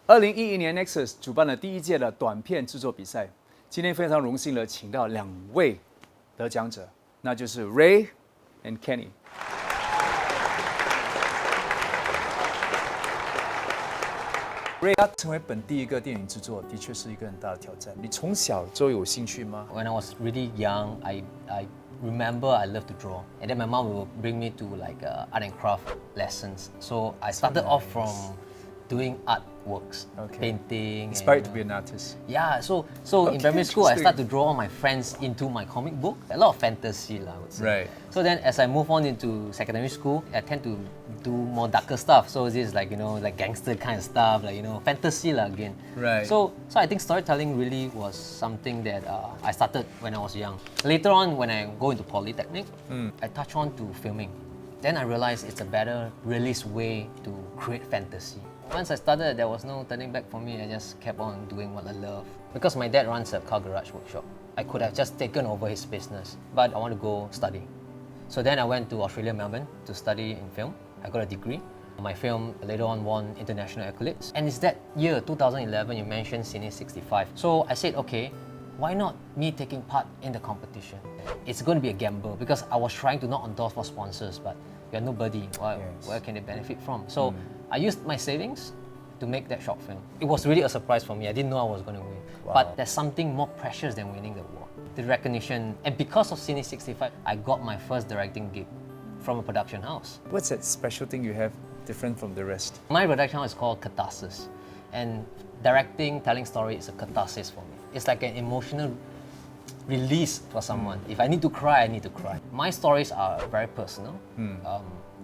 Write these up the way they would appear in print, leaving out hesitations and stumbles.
2011年 Nexus 主办了第一届的短片制作比赛，今天非常荣幸的请到2位得奖者，那就是 Ray and Kenny。Ray 要成为本地一个电影制作，的确是一个很大的挑战。你从小就有兴趣吗？ When I was really young, I remember I loved to draw, and then my mom would bring me to like art and craft lessons. So I started off from doing artworks, painting. Inspired to be an artist. Yeah, so in primary school, I started to draw all my friends into my comic book. A lot of fantasy, I would say. Right. So then, as I move on into secondary school, I tend to do more darker stuff. So this is like like gangster kind of stuff, like fantasy again. Right. So I think storytelling really was something that I started when I was young. Later on, when I go into polytechnic, I touch on to filming. Then I realized it's a better realist way to create fantasy. Once I started, there was no turning back for me. I just kept on doing what I love. Because my dad runs a car garage workshop, I could have just taken over his business, but I want to go study. So then I went to Australia, Melbourne to study in film. I got a degree. My film later on won international accolades. And it's that year, 2011, you mentioned Cine 65. So I said, okay, why not me taking part in the competition? It's going to be a gamble because I was trying to knock on doors for sponsors, but you're nobody. Where can they benefit from? So I used my savings to make that short film. It was really a surprise for me. I didn't know I was going to win. Wow. But there's something more precious than winning the award. The recognition. And because of Cine 65, I got my first directing gig from a production house. What's that special thing you have different from the rest? My production house is called Catharsis. And directing, telling story is a catharsis for me. It's like an emotional release for someone. If I need to cry, I need to cry. My stories are very personal.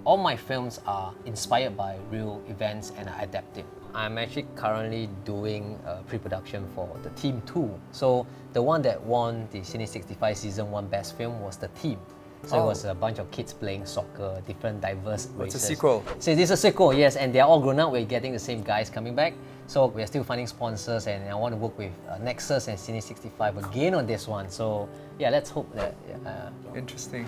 All my films are inspired by real events and are adapted. I'm actually currently doing pre-production for The Team 2. So the one that won the Cine 65 Season 1 Best Film was The Team. So it was a bunch of kids playing soccer, different diverse races. It's a sequel. So this is a sequel, yes, and they're all grown up. We're getting the same guys coming back. So we're still finding sponsors, and I want to work with Nexus and Cine 65 again on this one. So yeah, let's hope that. Interesting.